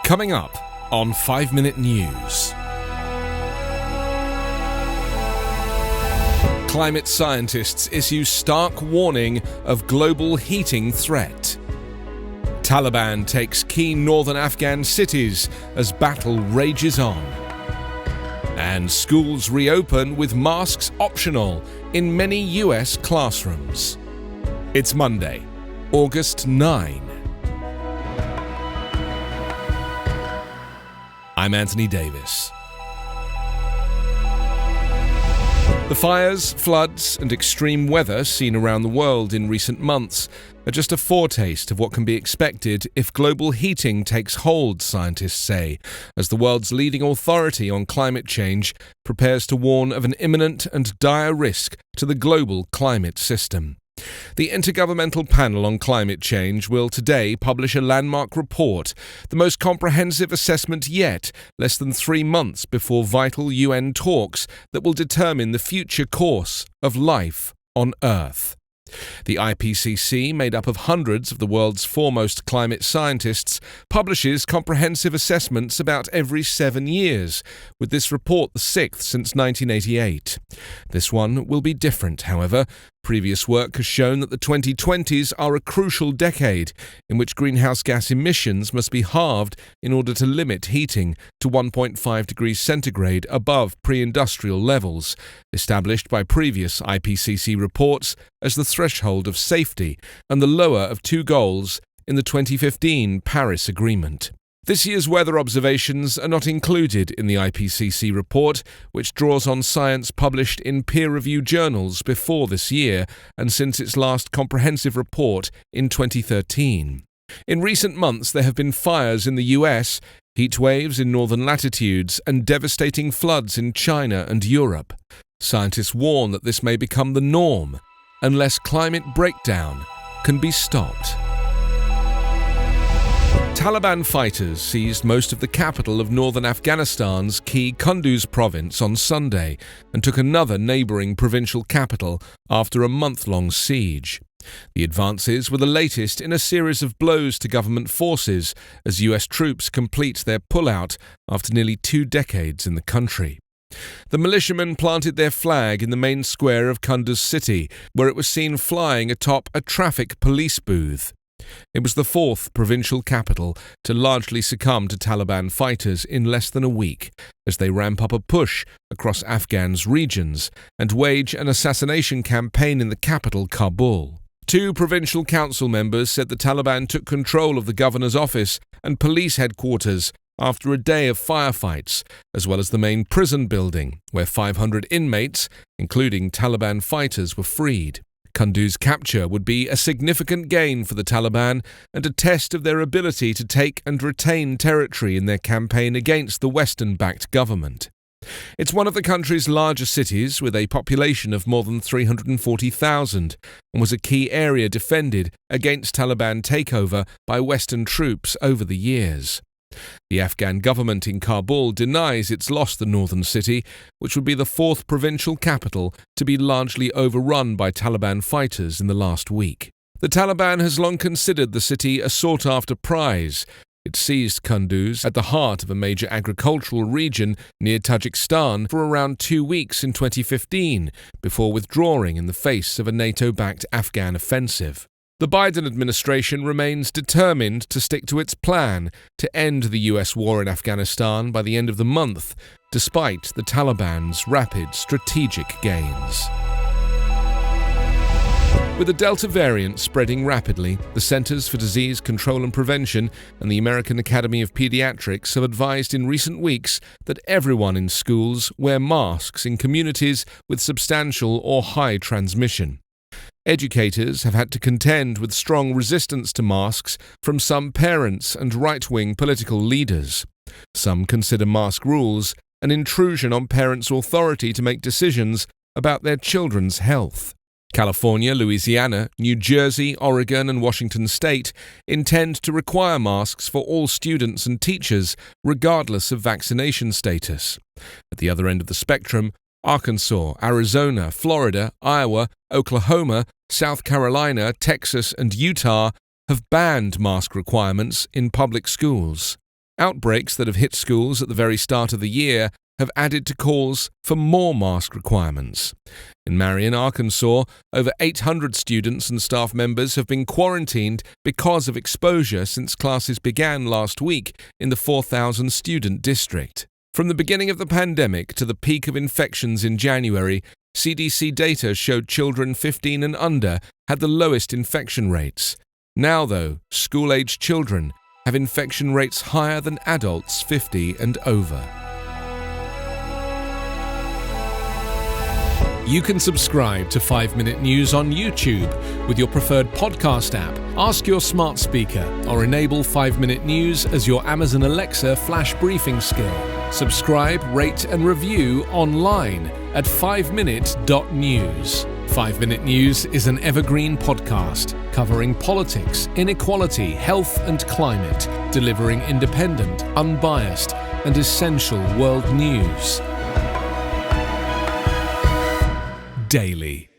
Coming up on 5 Minute News. Climate scientists issue stark warning of global heating threat. Taliban takes key northern Afghan cities as battle rages on. And schools reopen with masks optional in many US classrooms. It's Monday, August 9. I'm Anthony Davis. The fires, floods, and extreme weather seen around the world in recent months are just a foretaste of what can be expected if global heating takes hold, scientists say, as the world's leading authority on climate change prepares to warn of an imminent and dire risk to the global climate system. The Intergovernmental Panel on Climate Change will today publish a landmark report, the most comprehensive assessment yet, less than 3 months before vital UN talks that will determine the future course of life on Earth. The IPCC, made up of hundreds of the world's foremost climate scientists, publishes comprehensive assessments about every 7 years, with this report the 6th since 1988. This one will be different, however. Previous work has shown that the 2020s are a crucial decade in which greenhouse gas emissions must be halved in order to limit heating to 1.5 degrees centigrade above pre-industrial levels, established by previous IPCC reports as the threshold of safety and the lower of 2 goals in the 2015 Paris Agreement. This year's weather observations are not included in the IPCC report, which draws on science published in peer-reviewed journals before this year and since its last comprehensive report in 2013. In recent months, there have been fires in the US, heat waves in northern latitudes, and devastating floods in China and Europe. Scientists warn that this may become the norm unless climate breakdown can be stopped. Taliban fighters seized most of the capital of northern Afghanistan's key Kunduz province on Sunday and took another neighbouring provincial capital after a month-long siege. The advances were the latest in a series of blows to government forces as US troops complete their pullout after nearly 2 decades in the country. The militiamen planted their flag in the main square of Kunduz city, where it was seen flying atop a traffic police booth. It was the 4th provincial capital to largely succumb to Taliban fighters in less than a week, as they ramp up a push across Afghan's regions and wage an assassination campaign in the capital, Kabul. 2 provincial council members said the Taliban took control of the governor's office and police headquarters after a day of firefights, as well as the main prison building, where 500 inmates, including Taliban fighters, were freed. Kunduz capture would be a significant gain for the Taliban and a test of their ability to take and retain territory in their campaign against the Western-backed government. It's one of the country's larger cities, with a population of more than 340,000, and was a key area defended against Taliban takeover by Western troops over the years. The Afghan government in Kabul denies it's lost the northern city, which would be the 4th provincial capital to be largely overrun by Taliban fighters in the last week. The Taliban has long considered the city a sought-after prize. It seized Kunduz at the heart of a major agricultural region near Tajikistan for around 2 weeks in 2015, before withdrawing in the face of a NATO-backed Afghan offensive. The Biden administration remains determined to stick to its plan to end the US war in Afghanistan by the end of the month, despite the Taliban's rapid strategic gains. With the Delta variant spreading rapidly, the Centers for Disease Control and Prevention and the American Academy of Pediatrics have advised in recent weeks that everyone in schools wear masks in communities with substantial or high transmission. Educators have had to contend with strong resistance to masks from some parents and right-wing political leaders. Some consider mask rules an intrusion on parents' authority to make decisions about their children's health. California, Louisiana, New Jersey, Oregon, and Washington State intend to require masks for all students and teachers, regardless of vaccination status. At the other end of the spectrum, Arkansas, Arizona, Florida, Iowa, Oklahoma, South Carolina, Texas, and Utah have banned mask requirements in public schools. Outbreaks that have hit schools at the very start of the year have added to calls for more mask requirements. In Marion, Arkansas, over 800 students and staff members have been quarantined because of exposure since classes began last week in the 4,000-student district. From the beginning of the pandemic to the peak of infections in January, CDC data showed children 15 and under had the lowest infection rates. Now, though, school-aged children have infection rates higher than adults 50 and over. You can subscribe to 5 Minute News on YouTube with your preferred podcast app. Ask your smart speaker or enable 5 Minute News as your Amazon Alexa flash briefing skill. Subscribe, rate and review online at 5minute.news. 5 Minute News is an Evergreen Podcast covering politics, inequality, health and climate, delivering independent, unbiased and essential world news daily.